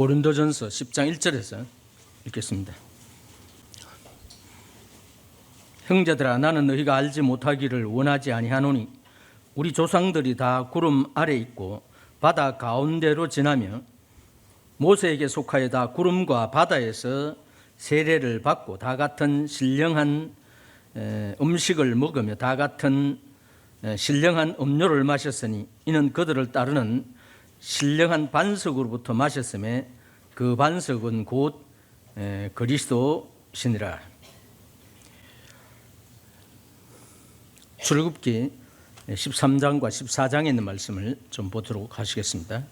고린도전서 10장 1절에서 읽겠습니다. 형제들아, 나는 너희가 알지 못하기를 원하지 아니하노니 우리 조상들이 다 구름 아래 있고 바다 가운데로 지나며 모세에게 속하여 다 구름과 바다에서 세례를 받고 다 같은 신령한 음식을 먹으며 다 같은 신령한 음료를 마셨으니 이는 그들을 따르는 신령한 반석으로부터 마셨음에 그 반석은 곧 그리스도시니라. 출애굽기 13장과 14장에 있는 말씀을 좀 보도록 하시겠습니다.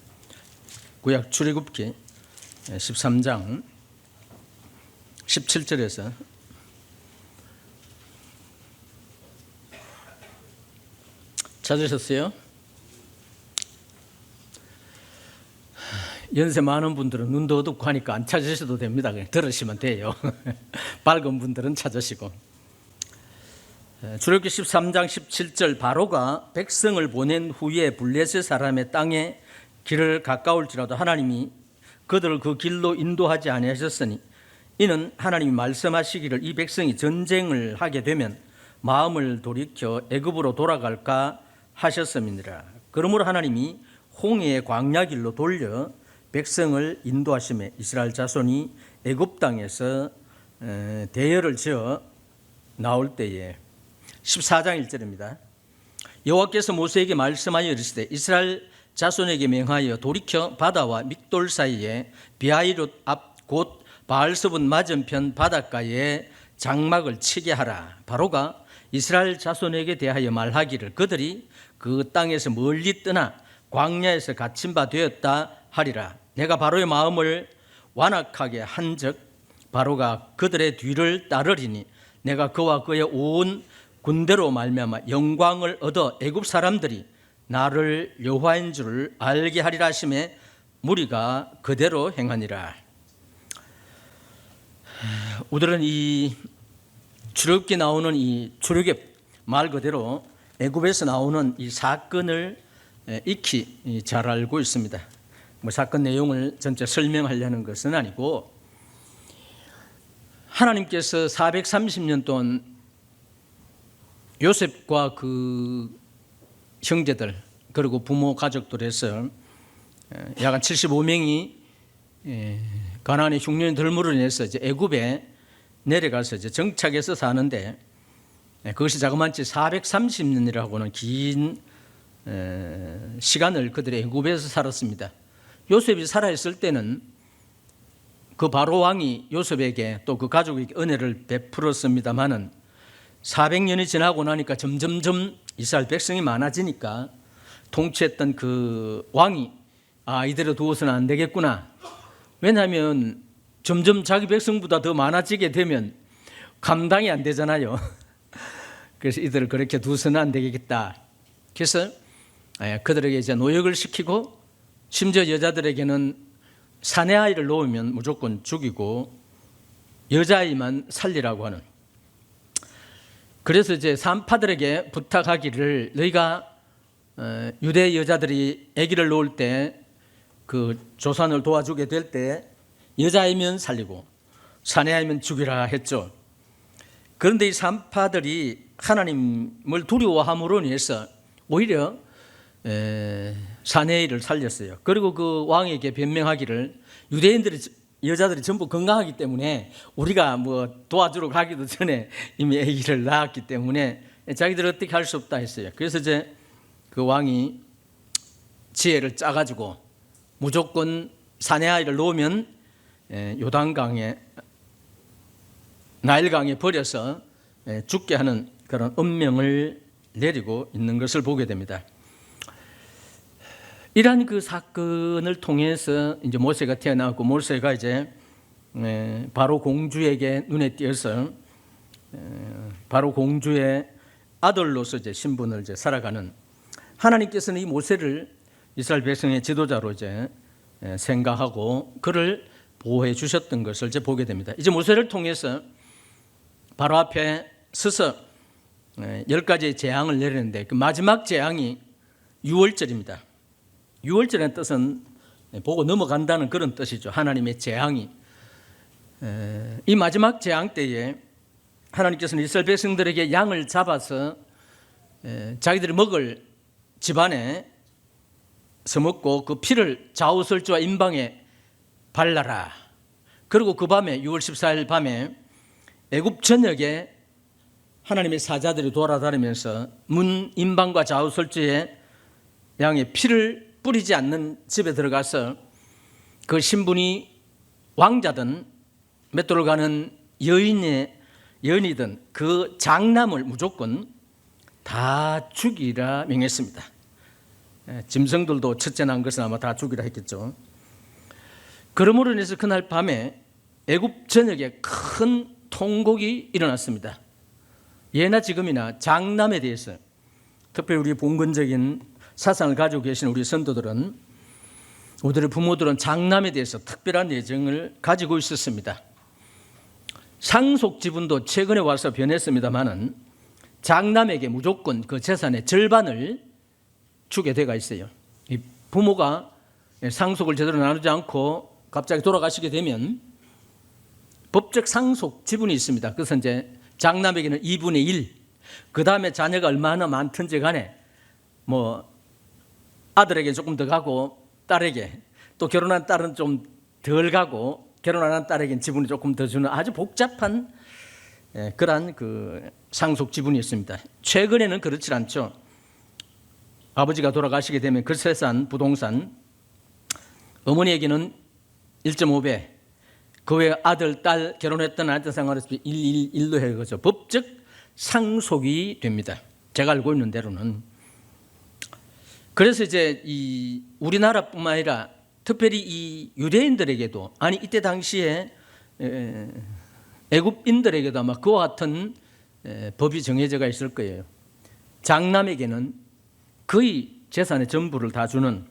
구약 출애굽기 13장 17절에서 찾으셨어요? 연세 많은 분들은 눈도 어둡고 하니까 안 찾으셔도 됩니다. 그냥 들으시면 돼요. 밝은 분들은 찾으시고. 출애굽기 13장 17절 바로가 백성을 보낸 후에 블레셋 사람의 땅에 길을 가까울지라도 하나님이 그들을 그 길로 인도하지 아니하셨으니 이는 하나님이 말씀하시기를 이 백성이 전쟁을 하게 되면 마음을 돌이켜 애굽으로 돌아갈까 하셨음이니라. 그러므로 하나님이 홍해의 광야 길로 돌려 백성을 인도하심에 이스라엘 자손이 애굽 땅에서 대열을 지어 나올 때에 14장 1절입니다. 여호와께서 모세에게 말씀하여 이르시되 이스라엘 자손에게 명하여 돌이켜 바다와 믹돌 사이에 비하이롯 앞 곧 바알스분 맞은편 바닷가에 장막을 치게 하라. 바로가 이스라엘 자손에게 대하여 말하기를 그들이 그 땅에서 멀리 떠나 광야에서 갇힌 바 되었다 하리라. 내가 바로의 마음을 완악하게 한즉 바로가 그들의 뒤를 따르리니 내가 그와 그의 온 군대로 말미암아 영광을 얻어 애굽 사람들이 나를 여호와인 줄을 알게 하리라 하심에 무리가 그대로 행하니라. 우리는 이 출애굽기 나오는 이 출애굽 말 그대로 애굽에서 나오는 이 사건을 익히 잘 알고 있습니다. 뭐 사건 내용을 전체 설명하려는 것은 아니고 하나님께서 430년 동안 요셉과 그 형제들 그리고 부모 가족들에서 약 75명이 가나안의 흉년의 들물을 인해서 이제 애굽에 내려가서 이제 정착해서 사는데 그것이 자그마치 430년이라고는 긴 시간을 그들의 애굽에서 살았습니다. 요셉이 살아있을 때는 그 바로 왕이 요셉에게 또 그 가족에게 은혜를 베풀었습니다마는 400년이 지나고 나니까 점점점 이스라엘 백성이 많아지니까 통치했던 그 왕이 이대로 두어서는 안 되겠구나. 왜냐하면 점점 자기 백성보다 더 많아지게 되면 감당이 안 되잖아요. 그래서 이들을 그렇게 두어서는 안 되겠다. 그래서 그들에게 이제 노역을 시키고 심지어 여자들에게는 사내 아이를 놓으면 무조건 죽이고 여자아이만 살리라고 하는. 그래서 이제 산파들에게 부탁하기를 너희가 유대 여자들이 아기를 놓을 때 그 조산을 도와주게 될 때 여자아이면 살리고 사내아이면 죽이라 했죠. 그런데 이 산파들이 하나님을 두려워함으로 인해서 오히려 사내아이를 살렸어요. 그리고 그 왕에게 변명하기를 유대인들이 여자들이 전부 건강하기 때문에 우리가 뭐 도와주러 가기도 전에 이미 아기를 낳았기 때문에 자기들 어떻게 할 수 없다 했어요. 그래서 이제 그 왕이 지혜를 짜가지고 무조건 사내아이를 놓으면 요단강에 나일강에 버려서 죽게 하는 그런 엄명을 내리고 있는 것을 보게 됩니다. 이러한 그 사건을 통해서 이제 모세가 태어나고 모세가 이제 바로 공주에게 눈에 띄어서 바로 공주의 아들로서 이제 신분을 이제 살아가는 하나님께서는 이 모세를 이스라엘 백성의 지도자로 이제 생각하고 그를 보호해 주셨던 것을 이제 보게 됩니다. 이제 모세를 통해서 바로 앞에 서서 10가지의 재앙을 내리는데 그 마지막 재앙이 유월절입니다. 유월절의 뜻은 보고 넘어간다는 그런 뜻이죠. 하나님의 재앙이. 이 마지막 재앙 때에 하나님께서는 이스라엘 백성들에게 양을 잡아서 자기들이 먹을 집안에 서먹고 그 피를 좌우설주와 임방에 발라라. 그리고 그 밤에 6월 14일 밤에 애굽 전역에 하나님의 사자들이 돌아다니면서 문 임방과 좌우설주에 양의 피를 뿌리지 않는 집에 들어가서 그 신분이 왕자든 맷돌을 가는 여인이든 그 장남을 무조건 다 죽이라 명했습니다. 짐승들도 첫째 난 것은 아마 다 죽이라 했겠죠. 그러므로 인해서 그날 밤에 애굽 전역에 큰 통곡이 일어났습니다. 예나 지금이나 장남에 대해서 특별히 우리 봉건적인 사상을 가지고 계신 우리 선도들은, 우리들의 부모들은 장남에 대해서 특별한 애정을 가지고 있었습니다. 상속 지분도 최근에 와서 변했습니다마는 장남에게 무조건 그 재산의 절반을 주게 돼가 있어요. 이 부모가 상속을 제대로 나누지 않고 갑자기 돌아가시게 되면 법적 상속 지분이 있습니다. 그래서 이제 장남에게는 2분의 1, 그 다음에 자녀가 얼마나 많든지 간에 뭐 아들에게 조금 더 가고 딸에게, 또 결혼한 딸은 좀 덜 가고 결혼 안 한 딸에게는 지분이 조금 더 주는 아주 복잡한 그러한 그 상속 지분이 있습니다. 최근에는 그렇지 않죠. 아버지가 돌아가시게 되면 그 재산, 부동산, 어머니에게는 1.5배, 그 외에 아들, 딸, 결혼했던 아들 상관에서 1:1로 해서 법적 상속이 됩니다. 제가 알고 있는 대로는. 그래서 이제 이 우리나라뿐만 아니라 특별히 이 유대인들에게도, 아니 이때 당시에 애굽인들에게도 아마 그와 같은 법이 정해져가 있을 거예요. 장남에게는 거의 재산의 전부를 다 주는,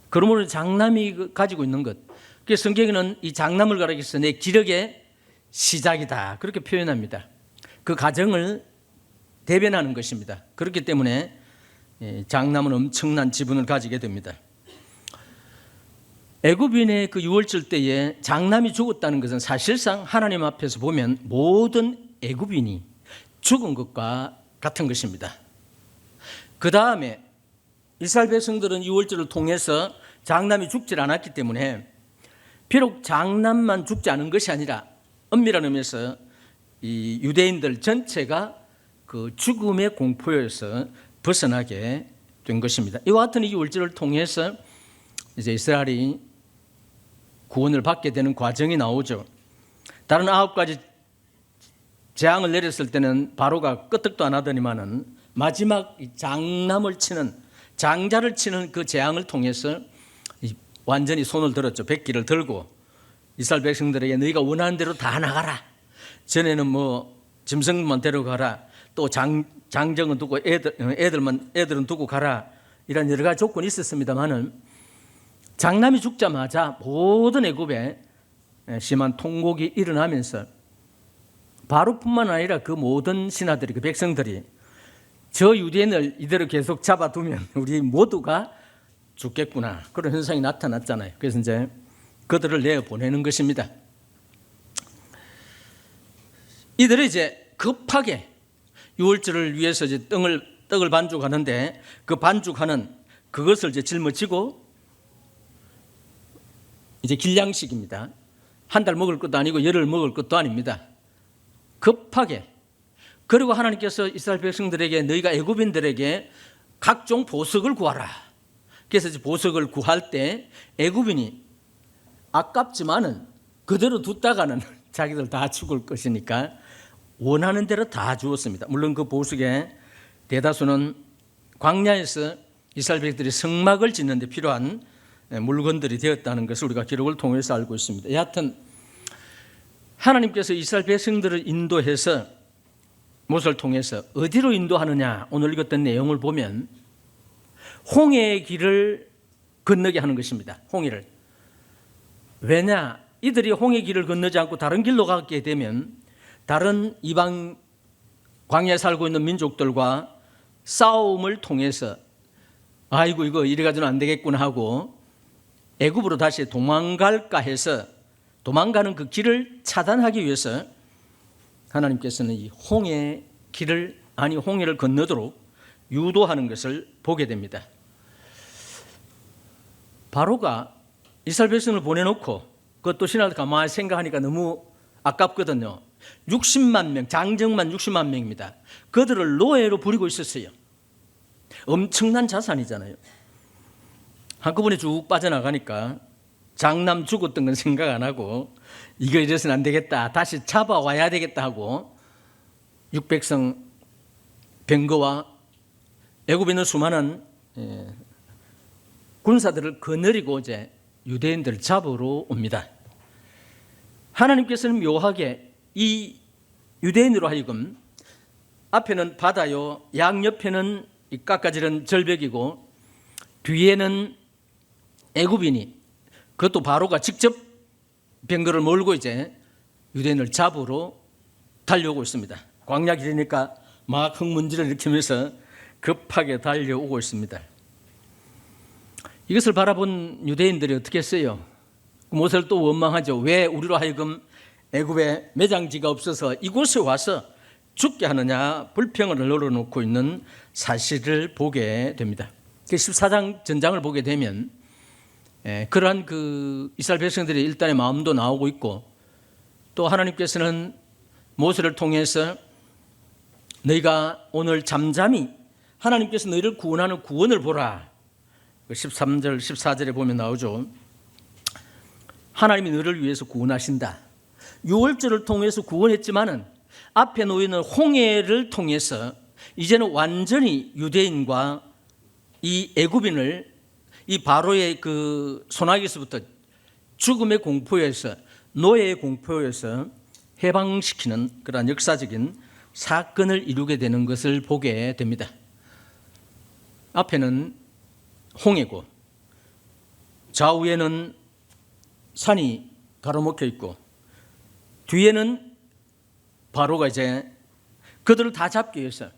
그러므로 장남이 가지고 있는 것, 그래서 성경에는 이 장남을 가리켜서 내 기력의 시작이다 그렇게 표현합니다. 그 가정을 대변하는 것입니다. 그렇기 때문에 장남은 엄청난 지분을 가지게 됩니다. 애굽인의 그 유월절 때에 장남이 죽었다는 것은 사실상 하나님 앞에서 보면 모든 애굽인이 죽은 것과 같은 것입니다. 그 다음에 이스라엘 백성들은 유월절을 통해서 장남이 죽지 않았기 때문에 비록 장남만 죽지 않은 것이 아니라 엄밀한 의미에서 이 유대인들 전체가 그 죽음의 공포에서 벗어나게 된 것입니다. 이와 같은 이 유월절을 통해서 이제 이스라엘이 구원을 받게 되는 과정이 나오죠. 다른 9가지 재앙을 내렸을 때는 바로가 끄떡도 안 하더니만은 마지막 장남을 치는, 장자를 치는 그 재앙을 통해서 완전히 손을 들었죠. 백기를 들고 이스라엘 백성들에게 너희가 원하는 대로 다 나가라. 전에는 뭐 짐승만 데려가라. 또 장정은 두고 애들은 두고 가라. 이런 여러 가지 조건이 있었습니다만은 장남이 죽자마자 모든 애굽에 심한 통곡이 일어나면서 바로뿐만 아니라 그 모든 신하들이, 그 백성들이 저 유대인을 이대로 계속 잡아두면 우리 모두가 죽겠구나, 그런 현상이 나타났잖아요. 그래서 이제 그들을 내보내는 것입니다. 이들이 이제 급하게 유월절을 위해서 이제 떡을 반죽하는데 그 반죽하는 그것을 이제 짊어지고 이제 길냥식입니다. 한 달 먹을 것도 아니고 열흘 먹을 것도 아닙니다. 급하게. 그리고 하나님께서 이스라엘 백성들에게 너희가 애굽인들에게 각종 보석을 구하라. 그래서 이제 보석을 구할 때 애굽인이 아깝지만은 그대로 뒀다가는 자기들 다 죽을 것이니까 원하는 대로 다 주었습니다. 물론 그 보석의 대다수는 광야에서 이스라엘 백성들이 성막을 짓는 데 필요한 물건들이 되었다는 것을 우리가 기록을 통해서 알고 있습니다. 여하튼 하나님께서 이스라엘 백성들을 인도해서 모세를 통해서 어디로 인도하느냐, 오늘 읽었던 내용을 보면 홍해의 길을 건너게 하는 것입니다. 홍해를. 왜냐? 이들이 홍해 길을 건너지 않고 다른 길로 가게 되면 다른 이방 광야에 살고 있는 민족들과 싸움을 통해서 아이고 이거 이래 가지고는 안 되겠구나 하고 애굽으로 다시 도망갈까 해서 도망가는 그 길을 차단하기 위해서 하나님께서는 이 홍해의 길을 홍해를 건너도록 유도하는 것을 보게 됩니다. 바로가 이스라엘 백성을 보내놓고 그것도 신학을 가만히 생각하니까 너무 아깝거든요. 60만 명, 장정만 60만 명입니다. 그들을 노예로 부리고 있었어요. 엄청난 자산이잖아요. 한꺼번에 쭉 빠져나가니까 장남 죽었던 건 생각 안 하고 이거 이래서는 안 되겠다, 다시 잡아와야 되겠다 하고 육백성 병거와 애굽에 있는 수많은 군사들을 거느리고 이제 유대인들을 잡으러 옵니다. 하나님께서는 묘하게 이 유대인으로 하여금 앞에는 바다요, 양옆에는 이 깎아지른 절벽이고 뒤에는 애굽인이, 그것도 바로가 직접 병거를 몰고 이제 유대인을 잡으러 달려오고 있습니다. 광야 길이니까 막 흙먼지를 일으키면서 급하게 달려오고 있습니다. 이것을 바라본 유대인들이 어떻게 했어요? 모세를 또 원망하죠. 왜 우리로 하여금 애굽에 매장지가 없어서 이곳에 와서 죽게 하느냐, 불평을 늘어놓고 있는 사실을 보게 됩니다. 14장 전장을 보게 되면 그러한 그 이스라엘 백성들의 일단의 마음도 나오고 있고, 또 하나님께서는 모세를 통해서 너희가 오늘 잠잠히 하나님께서 너희를 구원하는 구원을 보라. 13절 14절에 보면 나오죠. 하나님이 너를 위해서 구원하신다. 유월절을 통해서 구원했지만은 앞에 놓이는 홍해를 통해서 이제는 완전히 유대인과 이 애굽인을 이 바로의 그 소나기에서부터 죽음의 공포에서, 노예의 공포에서 해방시키는 그러한 역사적인 사건을 이루게 되는 것을 보게 됩니다. 앞에는 홍해고 좌우에는 산이 가로막혀 있고 뒤에는 바로가 이제 그들을 다 잡기 위해서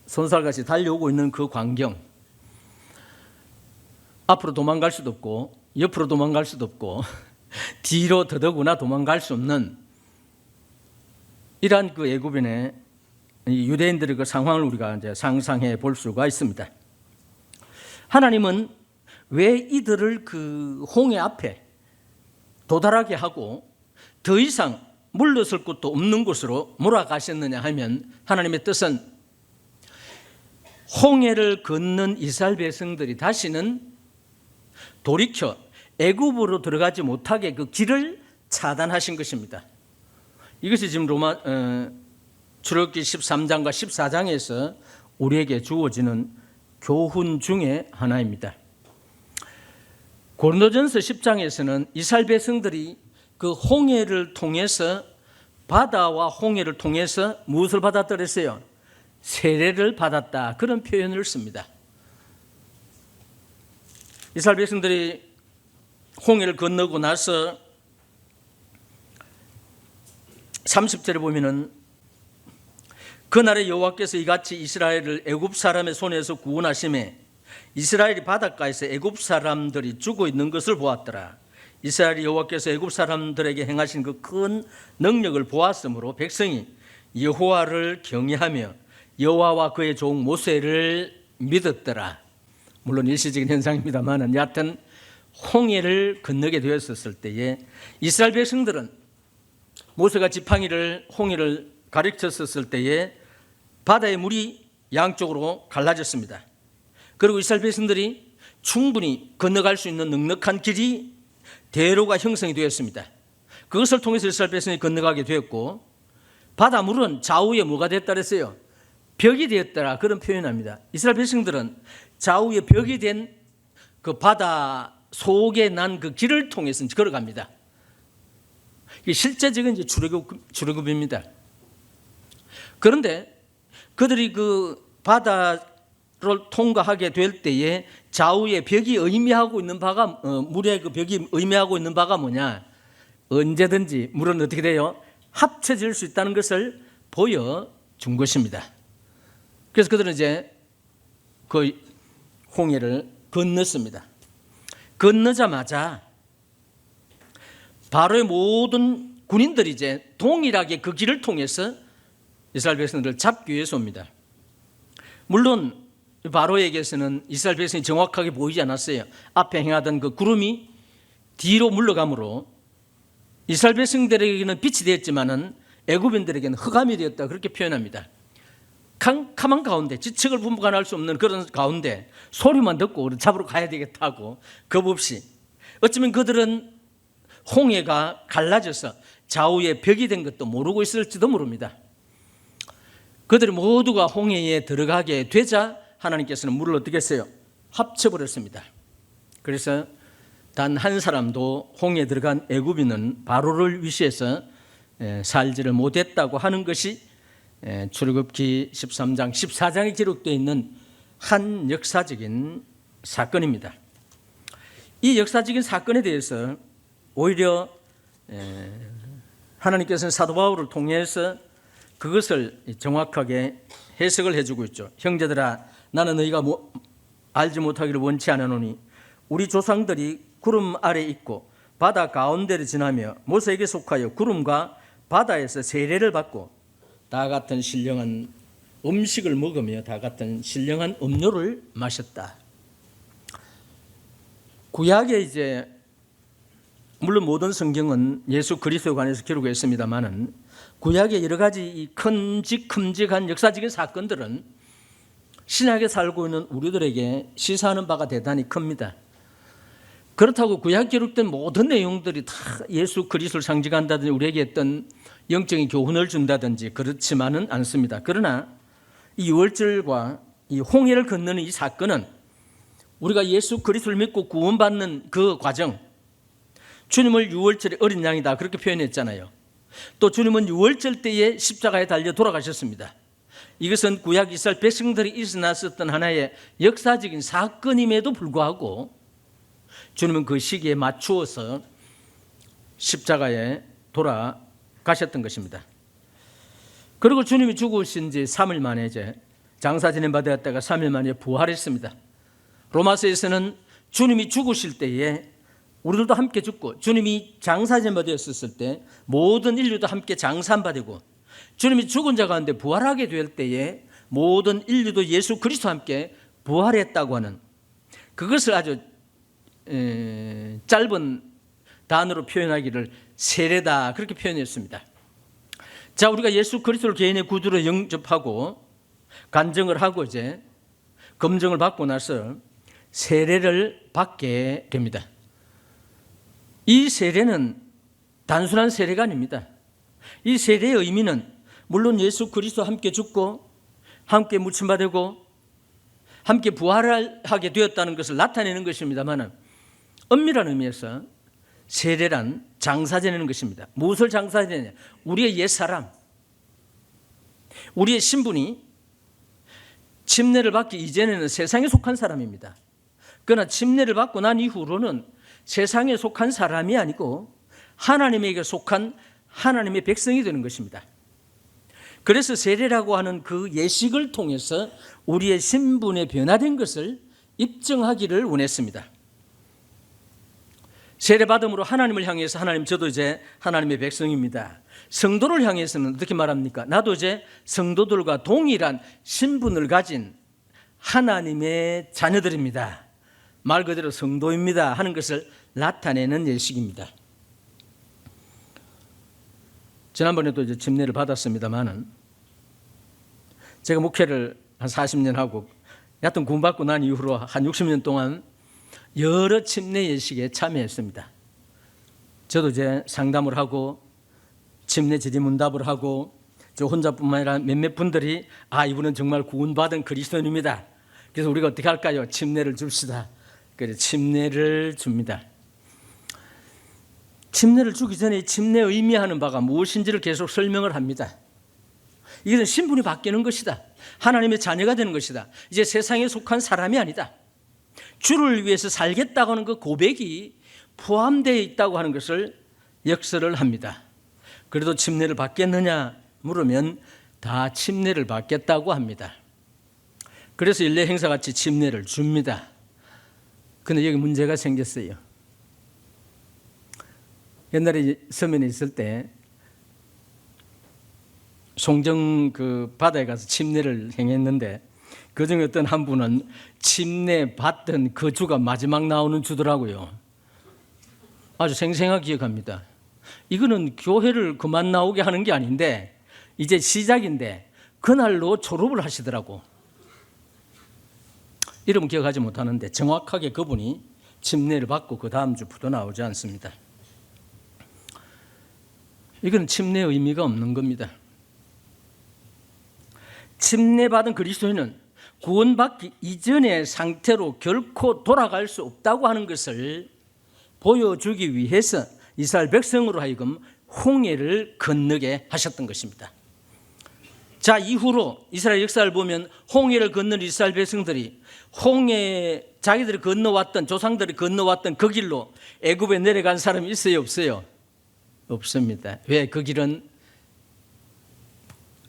손살같이 달려오고 있는 그 광경, 앞으로 도망갈 수도 없고 옆으로 도망갈 수도 없고 뒤로 더더구나 도망갈 수 없는 이러한 그 애굽인의 유대인들의 그 상황을 우리가 이제 상상해 볼 수가 있습니다. 하나님은 왜 이들을 그 홍해 앞에 도달하게 하고 더 이상 물러설 곳도 없는 곳으로 몰아가셨느냐 하면, 하나님의 뜻은 홍해를 건넌 이스라엘 백성들이 다시는 돌이켜 애굽으로 들어가지 못하게 그 길을 차단하신 것입니다. 이것이 지금 출애굽기 13장과 14장에서 우리에게 주어지는 교훈 중에 하나입니다. 고린도전서 10장에서는 이스라엘 백성들이 그 홍해를 통해서, 바다와 홍해를 통해서 무엇을 받았다 그랬어요? 세례를 받았다, 그런 표현을 씁니다. 이스라엘 백성들이 홍해를 건너고 나서 30절에 보면은 그날에 여호와께서 이같이 이스라엘을 애굽 사람의 손에서 구원하심에 이스라엘이 바닷가에서 애굽 사람들이 죽어 있는 것을 보았더라. 이스라엘이 여호와께서 애굽 사람들에게 행하신 그 큰 능력을 보았으므로 백성이 여호와를 경외하며 여호와와 그의 종 모세를 믿었더라. 물론 일시적인 현상입니다만 여하튼 홍해를 건너게 되었을 때에 이스라엘 백성들은 모세가 지팡이를 홍해를 가르쳤을 때에 바다의 물이 양쪽으로 갈라졌습니다. 그리고 이스라엘 백성들이 충분히 건너갈 수 있는 넉넉한 길이, 대로가 형성이 되었습니다. 그것을 통해서 이스라엘 백성이 건너가게 되었고, 바다물은 좌우에 뭐가 됐다 그랬어요? 벽이 되었더라, 그런 표현합니다. 이스라엘 백성들은 좌우에 벽이 된 그 바다 속에 난 그 길을 통해서 걸어갑니다. 이게 실제적인 이제 출애굽입니다. 그런데 그들이 그 바다를 통과하게 될 때에 좌우에 벽이 의미하고 있는 바가, 물의 그 벽이 의미하고 있는 바가 뭐냐? 언제든지 물은 어떻게 돼요? 합쳐질 수 있다는 것을 보여준 것입니다. 그래서 그들은 이제 그 홍해를 건넜습니다. 건너자마자 바로의 모든 군인들이 이제 동일하게 그 길을 통해서 이스라엘 백성들을 잡기 위해서 옵니다. 물론 바로에게서는 이스라엘 백성이 정확하게 보이지 않았어요. 앞에 행하던 그 구름이 뒤로 물러가므로 이스라엘 백성들에게는 빛이 되었지만은 애굽인들에게는 흑암이 되었다, 그렇게 표현합니다. 캄캄한 가운데, 지책을 분간할 수 없는 그런 가운데 소리만 듣고 잡으러 가야 되겠다고 겁 없이, 어쩌면 그들은 홍해가 갈라져서 좌우에 벽이 된 것도 모르고 있을지도 모릅니다. 그들이 모두가 홍해에 들어가게 되자 하나님께서는 물을 어떻게 했어요? 합쳐버렸습니다. 그래서 단 한 사람도 홍해에 들어간 애굽인은 바로를 위시해서 살지를 못했다고 하는 것이 출애굽기 13장, 14장에 기록되어 있는 한 역사적인 사건입니다. 이 역사적인 사건에 대해서 오히려 하나님께서는 사도 바울을 통해서 그것을 정확하게 해석을 해주고 있죠. 형제들아, 나는 너희가 알지 못하기를 원치 않으노니 우리 조상들이 구름 아래 있고 바다 가운데를 지나며 모세에게 속하여 구름과 바다에서 세례를 받고 다 같은 신령한 음식을 먹으며 다 같은 신령한 음료를 마셨다. 구약에 이제 물론 모든 성경은 예수 그리스도에 관해서 기록했습니다만은 구약의 여러 가지 이 큼직한 역사적인 사건들은 신약에 살고 있는 우리들에게 시사하는 바가 대단히 큽니다. 그렇다고 구약 기록된 모든 내용들이 다 예수 그리스도를 상징한다든지 우리에게 어떤 영적인 교훈을 준다든지 그렇지만은 않습니다. 그러나 이 유월절과 이 홍해를 건너는 이 사건은 우리가 예수 그리스도를 믿고 구원받는 그 과정, 주님을 유월절의 어린 양이다 그렇게 표현했잖아요. 또 주님은 유월절 때에 십자가에 달려 돌아가셨습니다. 이것은 구약 이스라엘 백성들이 일어났었던 하나의 역사적인 사건임에도 불구하고 주님은 그 시기에 맞추어서 십자가에 돌아가셨던 것입니다. 그리고 주님이 죽으신 지 3일 만에 이제 장사 지낸 바 되었다가 3일 만에 부활했습니다. 로마서에서는 주님이 죽으실 때에 우리들도 함께 죽고, 주님이 장사 지낸 바 되었을 때 모든 인류도 함께 장사한 바 되고, 주님이 죽은 자 가운데 부활하게 될 때에 모든 인류도 예수 그리스도와 함께 부활했다고 하는, 그것을 아주 짧은 단어로 표현하기를 세례다 그렇게 표현했습니다. 자, 우리가 예수 그리스도를 개인의 구주로 영접하고 간증을 하고 이제 검증을 받고 나서 세례를 받게 됩니다. 이 세례는 단순한 세례가 아닙니다. 이 세례의 의미는 물론 예수 그리스도와 함께 죽고 함께 묻힘받고 함께 부활하게 되었다는 것을 나타내는 것입니다만, 엄밀한 의미에서 세례란 장사 지내는 것입니다. 무엇을 장사 지내냐? 우리의 옛사람, 우리의 신분이 침례를 받기 이전에는 세상에 속한 사람입니다. 그러나 침례를 받고 난 이후로는 세상에 속한 사람이 아니고 하나님에게 속한 하나님의 백성이 되는 것입니다. 그래서 세례라고 하는 그 예식을 통해서 우리의 신분에 변화된 것을 입증하기를 원했습니다. 세례받음으로 하나님을 향해서 하나님, 저도 이제 하나님의 백성입니다. 성도를 향해서는 어떻게 말합니까? 나도 이제 성도들과 동일한 신분을 가진 하나님의 자녀들입니다. 말 그대로 성도입니다 하는 것을 나타내는 예식입니다. 지난번에도 이제 침례를 받았습니다만은, 제가 목회를 한 40년 하고 여하튼 구원받고 난 이후로 한 60년 동안 여러 침례 예식에 참여했습니다. 저도 이제 상담을 하고 침례 질의문답을 하고, 저 혼자뿐만 아니라 몇몇 분들이 이분은 정말 구원받은 그리스도인입니다. 그래서 우리가 어떻게 할까요? 침례를 줍시다. 그래서 침례를 줍니다. 침례를 주기 전에 침례의 의미하는 바가 무엇인지를 계속 설명을 합니다. 이것은 신분이 바뀌는 것이다. 하나님의 자녀가 되는 것이다. 이제 세상에 속한 사람이 아니다. 주를 위해서 살겠다고 하는 그 고백이 포함되어 있다고 하는 것을 역설을 합니다. 그래도 침례를 받겠느냐 물으면 다 침례를 받겠다고 합니다. 그래서 일례 행사같이 침례를 줍니다. 근데 여기 문제가 생겼어요. 옛날에 서면에 있을 때 송정 그 바다에 가서 침례를 행했는데 그중에 어떤 한 분은 침례 받던 그 주가 마지막 나오는 주더라고요. 아주 생생하게 기억합니다. 이거는 교회를 그만 나오게 하는 게 아닌데 이제 시작인데 그날로 졸업을 하시더라고. 이름은 기억하지 못하는데 정확하게 그분이 침례를 받고 그 다음 주부터 나오지 않습니다. 이건 침례의 의미가 없는 겁니다. 침례받은 그리스도인은 구원받기 이전의 상태로 결코 돌아갈 수 없다고 하는 것을 보여주기 위해서 이스라엘 백성으로 하여금 홍해를 건너게 하셨던 것입니다. 자, 이후로 이스라엘 역사를 보면 홍해를 건넌 이스라엘 백성들이 홍해 자기들이 건너왔던 조상들이 건너왔던 그 길로 애굽에 내려간 사람이 있어요, 없어요? 없습니다. 왜? 그 길은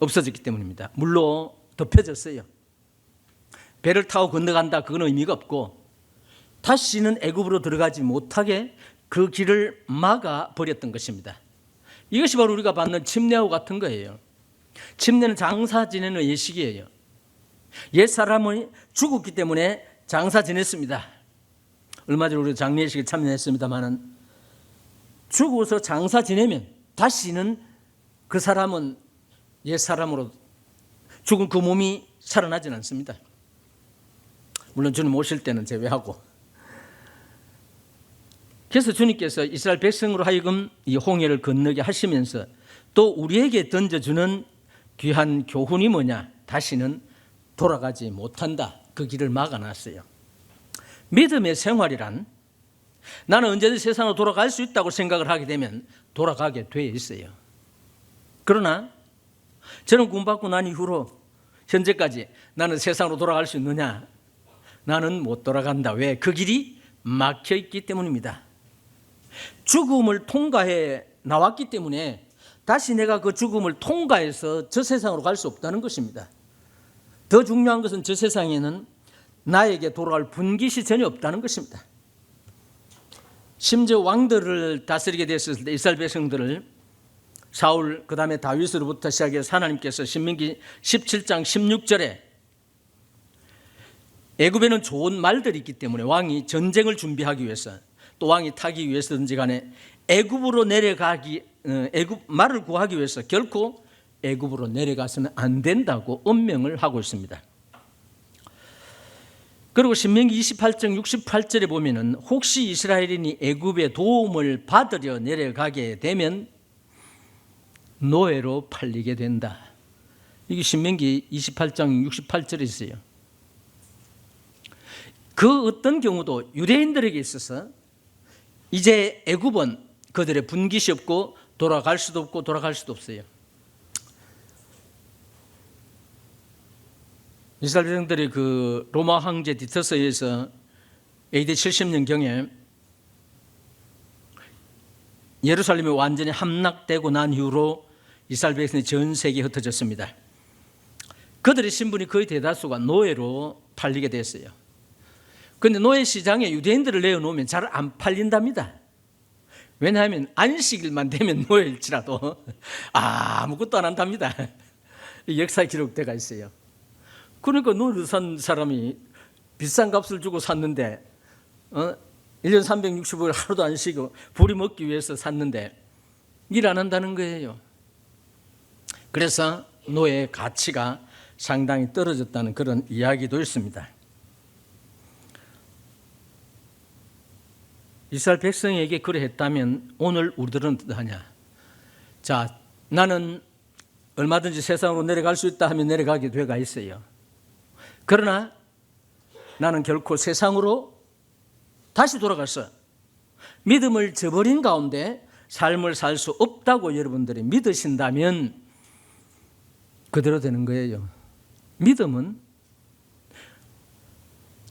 없어졌기 때문입니다. 물로 덮여졌어요. 배를 타고 건너간다, 그건 의미가 없고 다시는 애굽으로 들어가지 못하게 그 길을 막아버렸던 것입니다. 이것이 바로 우리가 받는 침례와 같은 거예요. 침례는 장사 지내는 예식이에요. 옛사람이 죽었기 때문에 장사 지냈습니다. 얼마 전에 우리 장례식에 참여했습니다마는 죽어서 장사 지내면 다시는 그 사람은 옛사람으로 죽은 그 몸이 살아나지는 않습니다. 물론 주님 오실 때는 제외하고. 그래서 주님께서 이스라엘 백성으로 하여금 이 홍해를 건너게 하시면서 또 우리에게 던져주는 귀한 교훈이 뭐냐? 다시는 돌아가지 못한다. 그 길을 막아놨어요. 믿음의 생활이란 나는 언제든 세상으로 돌아갈 수 있다고 생각을 하게 되면 돌아가게 돼 있어요. 그러나 저는 구원받고 난 이후로 현재까지 나는 세상으로 돌아갈 수 있느냐? 나는 못 돌아간다. 왜? 그 길이 막혀 있기 때문입니다. 죽음을 통과해 나왔기 때문에 다시 내가 그 죽음을 통과해서 저 세상으로 갈 수 없다는 것입니다. 더 중요한 것은 저 세상에는 나에게 돌아갈 분깃이 전혀 없다는 것입니다. 심지어 왕들을 다스리게 됐을 때 이스라엘 백성들을 사울 그 다음에 다윗으로부터 시작해서 하나님께서 신명기 17장 16절에 애굽에는 좋은 말들이 있기 때문에 왕이 전쟁을 준비하기 위해서 또 왕이 타기 위해서든지 간에 애굽으로 내려가기 애굽 말을 구하기 위해서 결코 애굽으로 내려가서는 안 된다고 엄명을 하고 있습니다. 그리고 신명기 28장 68절에 보면은 혹시 이스라엘인이 애굽의 도움을 받으려 내려가게 되면 노예로 팔리게 된다. 이게 신명기 28장 68절에 있어요. 그 어떤 경우도 유대인들에게 있어서 이제 애굽은 그들의 분깃이 없고 돌아갈 수도 없고 돌아갈 수도 없어요. 이스라엘 백성들이 그 로마 황제 디터스에 의해서 AD 70년경에 예루살렘이 완전히 함락되고 난 이후로 이스라엘 백성이 전 세계에 흩어졌습니다. 그들의 신분이 거의 대다수가 노예로 팔리게 됐어요. 그런데 노예 시장에 유대인들을 내어놓으면 잘 안 팔린답니다. 왜냐하면 안식일만 되면 노예일지라도 아무것도 안 한답니다. 역사에 기록되어 있어요. 그러니까 노예로 산 사람이 비싼 값을 주고 샀는데 1년 365일 하루도 안 쉬고 부리 먹기 위해서 샀는데 일 안 한다는 거예요. 그래서 노예의 가치가 상당히 떨어졌다는 그런 이야기도 있습니다. 이스라엘 백성에게 그러했다면 오늘 우리들은 어떠하냐? 자, 나는 얼마든지 세상으로 내려갈 수 있다 하면 내려가게 되어 있어요. 그러나 나는 결코 세상으로 다시 돌아가서 믿음을 저버린 가운데 삶을 살 수 없다고 여러분들이 믿으신다면 그대로 되는 거예요. 믿음은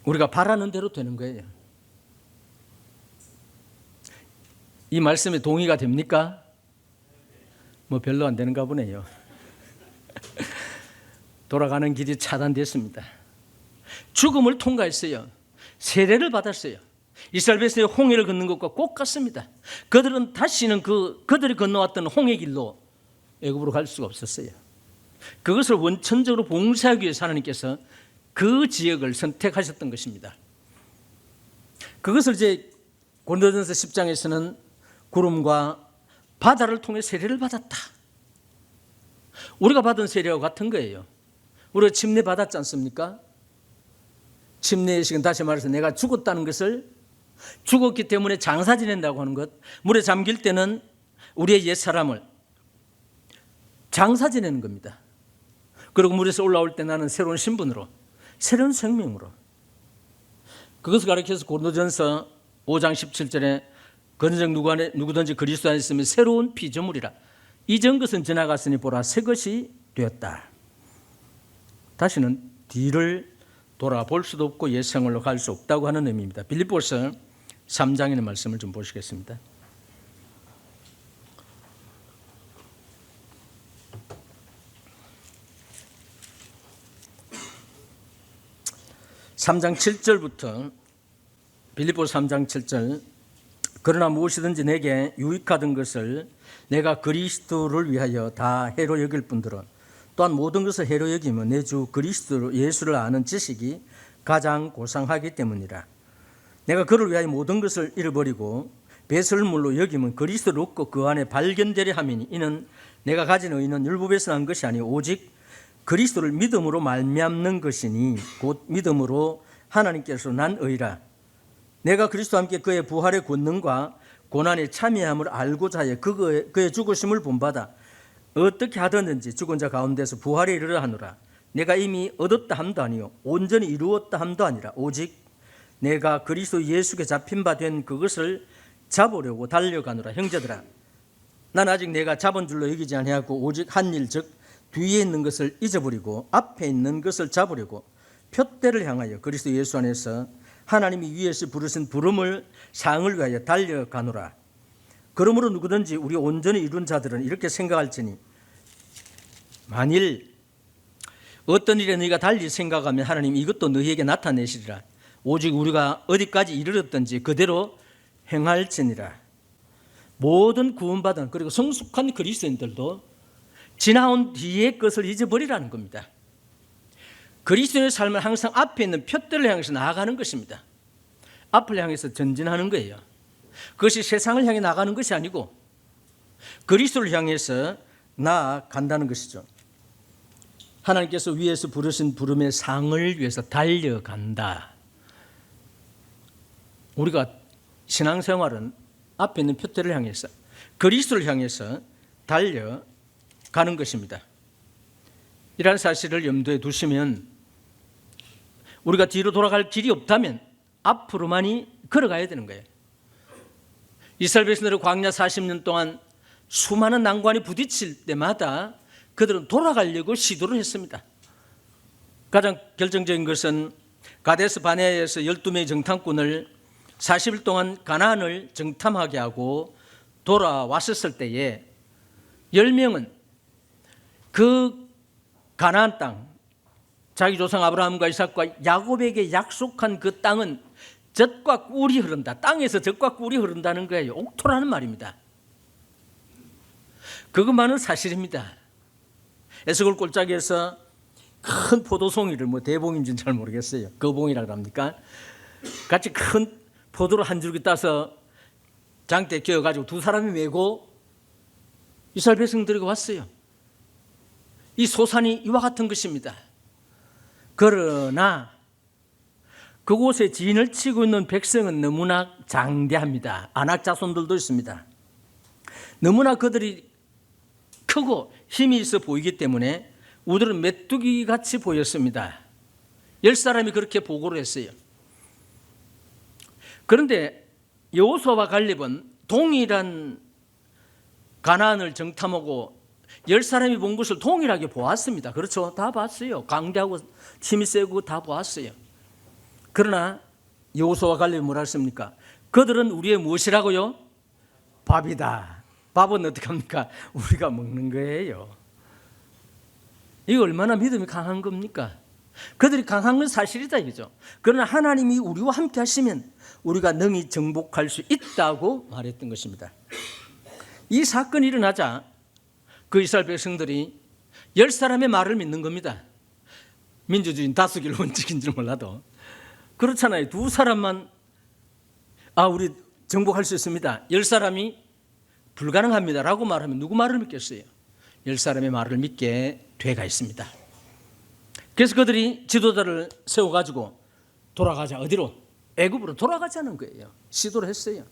우리가 바라는 대로 되는 거예요. 이 말씀에 동의가 됩니까? 뭐 별로 안 되는가 보네요. 돌아가는 길이 차단됐습니다. 죽음을 통과했어요. 세례를 받았어요. 이스라엘 백성의 홍해를 걷는 것과 꼭 같습니다. 그들은 다시는 그들이 건너왔던 홍해 길로 애굽으로 갈 수가 없었어요. 그것을 원천적으로 봉사하기 위해서 하나님께서 그 지역을 선택하셨던 것입니다. 그것을 이제 고린도전서 10장에서는 구름과 바다를 통해 세례를 받았다. 우리가 받은 세례와 같은 거예요. 우리가 침례 받았지 않습니까? 침례의 시간, 다시 말해서 내가 죽었다는 것을, 죽었기 때문에 장사 지낸다고 하는 것, 물에 잠길 때는 우리의 옛사람을 장사 지내는 겁니다. 그리고 물에서 올라올 때 나는 새로운 신분으로, 새로운 생명으로. 그것을 가리켜서 고린도전서 5장 17절에 건적 누구든지 그리스도 안에 있으면 새로운 피조물이라. 이전 것은 지나갔으니 보라 새 것이 되었다. 다시는 뒤를 돌아볼 수도 없고 옛생활로 갈 수 없다고 하는 의미입니다. 빌립보서 3장에 있는 말씀을 좀 보시겠습니다. (3장 7절부터) 빌립보서 3장 7절. 그러나 무엇이든지 내게 유익하던 것을 내가 그리스도를 위하여 다 해로 여길 뿐더러 또한 모든 것을 해로 여기면 내 주 그리스도 예수를 아는 지식이 가장 고상하기 때문이라. 내가 그를 위하여 모든 것을 잃어버리고 배설물로 여기면 그리스도를 얻고 그 안에 발견되려 함이니 이는 내가 가진 의는 율법에서 난 것이 아니오 오직 그리스도를 믿음으로 말미암는 것이니 곧 믿음으로 하나님께서 난 의라. 내가 그리스도와 함께 그의 부활의 권능과 고난의 참여함을 알고자 하여 그의 죽으심을 본받아 어떻게 하든지 죽은 자 가운데서 부활에 이르려 하노라. 내가 이미 얻었다 함도 아니요 온전히 이루었다 함도 아니라 오직 내가 그리스도 예수께 잡힌 바 된 그것을 잡으려고 달려가노라. 형제들아, 난 아직 내가 잡은 줄로 여기지 아니하고 오직 한 일 즉 뒤에 있는 것을 잊어버리고 앞에 있는 것을 잡으려고 표대를 향하여 그리스도 예수 안에서 하나님이 위에서 부르신 부름을 상을 위하여 달려가노라. 그러므로 누구든지 우리 온전히 이룬 자들은 이렇게 생각할지니 만일 어떤 일에 너희가 달리 생각하면 하나님이 이것도 너희에게 나타내시리라. 오직 우리가 어디까지 이르렀든지 그대로 행할지니라. 모든 구원받은 그리고 성숙한 그리스도인들도 지나온 뒤의 것을 잊어버리라는 겁니다. 그리스도의 삶은 항상 앞에 있는 표대를 향해서 나아가는 것입니다. 앞을 향해서 전진하는 거예요. 그것이 세상을 향해 나가는 것이 아니고 그리스도를 향해서 나아간다는 것이죠. 하나님께서 위에서 부르신 부름의 상을 위해서 달려간다. 우리가 신앙생활은 앞에 있는 표대를 향해서 그리스도를 향해서 달려가는 것입니다. 이러한 사실을 염두에 두시면 우리가 뒤로 돌아갈 길이 없다면 앞으로만이 걸어가야 되는 거예요. 이스라엘 백성들은 광야 40년 동안 수많은 난관이 부딪힐 때마다 그들은 돌아가려고 시도를 했습니다. 가장 결정적인 것은 가데스 바네아에서 12명의 정탐꾼을 40일 동안 가나안을 정탐하게 하고 돌아왔었을 때에 10명은 그 가나안 땅, 자기 조상 아브라함과 이삭과 야곱에게 약속한 그 땅은 젖과 꿀이 흐른다. 땅에서 젖과 꿀이 흐른다는 거예요. 옥토라는 말입니다. 그것만은 사실입니다. 에스골 골짜기에서 큰 포도송이를 대봉인지는 잘 모르겠어요. 거봉이라고 합니까? 같이 큰 포도를 한 줄기 따서 장대에 끼워가지고 두 사람이 메고 이스라엘 백성들에게 왔어요. 이 소산이 이와 같은 것입니다. 그러나 그곳에 진을 치고 있는 백성은 너무나 장대합니다. 아낙 자손들도 있습니다. 너무나 그들이 크고 힘이 있어 보이기 때문에 우들은 메뚜기 같이 보였습니다. 10사람이 그렇게 보고를 했어요. 그런데 여호수아와 갈렙은 동일한 가나안을 정탐하고 10사람이 본 것을 동일하게 보았습니다. 그렇죠? 다 봤어요. 강대하고 힘이 세고 다 보았어요. 그러나 여호수아와 갈렙이 뭐라 했습니까? 그들은 우리의 무엇이라고요? 밥이다. 밥은 어떻게 합니까? 우리가 먹는 거예요. 이거 얼마나 믿음이 강한 겁니까? 그들이 강한 건 사실이다 이거죠. 그러나 하나님이 우리와 함께 하시면 우리가 능히 정복할 수 있다고 말했던 것입니다. 이 사건이 일어나자 그 이스라엘 백성들이 10사람의 말을 믿는 겁니다. 민주주의는 다수결 원칙인 줄 몰라도 그렇잖아요. 2사람만 우리 정복할 수 있습니다. 10사람이 불가능합니다 라고 말하면 누구 말을 믿겠어요? 10사람의 말을 믿게 돼가 있습니다. 그래서 그들이 지도자를 세워가지고 돌아가자. 어디로? 애굽으로 돌아가자는 거예요. 시도를 했어요.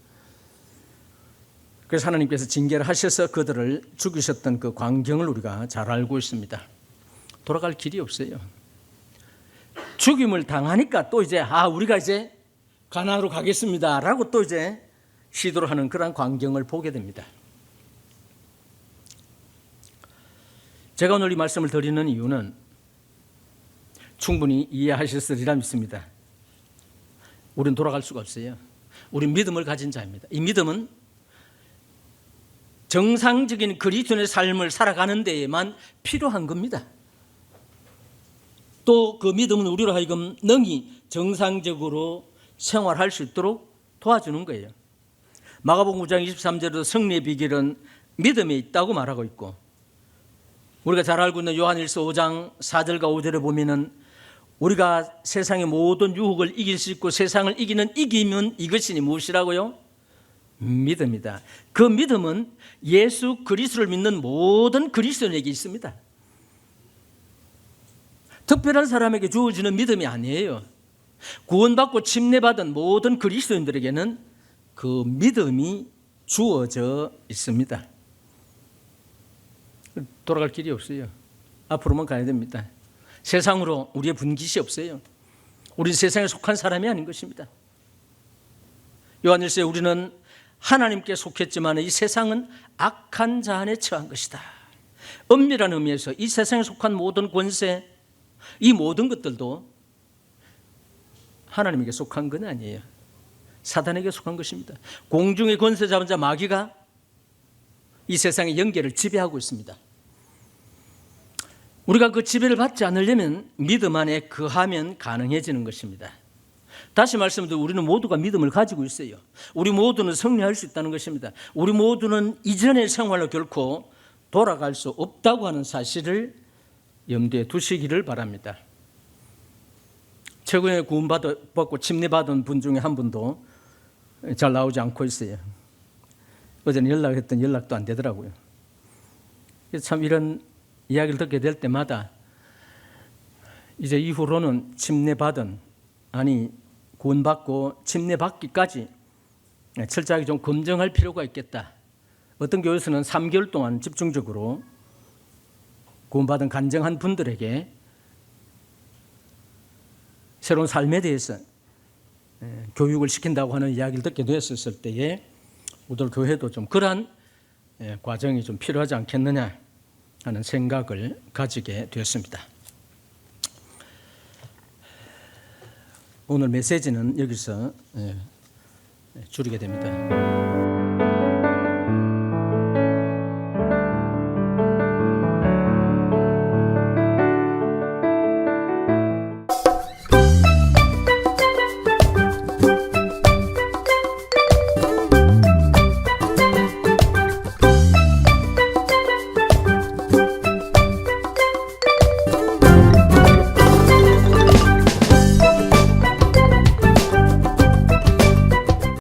그래서 하나님께서 징계를 하셔서 그들을 죽이셨던 그 광경을 우리가 잘 알고 있습니다. 돌아갈 길이 없어요. 죽임을 당하니까 또 이제 우리가 이제 가나안으로 가겠습니다 라고 또 이제 시도를 하는 그런 광경을 보게 됩니다. 제가 오늘 이 말씀을 드리는 이유는 충분히 이해하셨으리라 믿습니다. 우리는 돌아갈 수가 없어요. 우리는 믿음을 가진 자입니다. 이 믿음은 정상적인 그리스도인의 삶을 살아가는 데에만 필요한 겁니다. 또 그 믿음은 우리로 하여금 능히 정상적으로 생활할 수 있도록 도와주는 거예요. 마가복음 9장 23절에도 승리의 비결은 믿음에 있다고 말하고 있고, 우리가 잘 알고 있는 요한일서 5장 4절과 5절에 보면은 우리가 세상의 모든 유혹을 이길 수 있고 세상을 이기는 이기면 이것이니 무엇이라고요? 믿음이다. 그 믿음은 예수 그리스도를 믿는 모든 그리스도인에게 있습니다. 특별한 사람에게 주어지는 믿음이 아니에요. 구원받고 침례받은 모든 그리스도인들에게는 그 믿음이 주어져 있습니다. 돌아갈 길이 없어요. 앞으로만 가야 됩니다. 세상으로 우리의 분깃이 없어요. 우리는 세상에 속한 사람이 아닌 것입니다. 요한일서에 우리는 하나님께 속했지만 이 세상은 악한 자 안에 처한 것이다. 엄밀한 의미에서 이 세상에 속한 모든 권세, 이 모든 것들도 하나님에게 속한 건 아니에요. 사단에게 속한 것입니다. 공중의 권세 잡은 자 마귀가 이 세상의 영계를 지배하고 있습니다. 우리가 그 지배를 받지 않으려면 믿음 안에 거하면 가능해지는 것입니다. 다시 말씀드리면 우리는 모두가 믿음을 가지고 있어요. 우리 모두는 승리할 수 있다는 것입니다. 우리 모두는 이전의 생활로 결코 돌아갈 수 없다고 하는 사실을 염두에 두시기를 바랍니다. 최근에 구원받고 침례받은 분 중에 한 분도 잘 나오지 않고 있어요. 어제는 연락했더니 연락도 안 되더라고요. 참 이런 이야기를 듣게 될 때마다 이제 이후로는 구원받고 침례받기까지 철저하게 좀 검증할 필요가 있겠다. 어떤 교회에서는 3개월 동안 집중적으로 구원받은 간증한 분들에게 새로운 삶에 대해서 교육을 시킨다고 하는 이야기를 듣게 되었을 때에 우리 교회도 좀 그러한 과정이 좀 필요하지 않겠느냐 하는 생각을 가지게 되었습니다. 오늘 메시지는 여기서 줄이게 됩니다.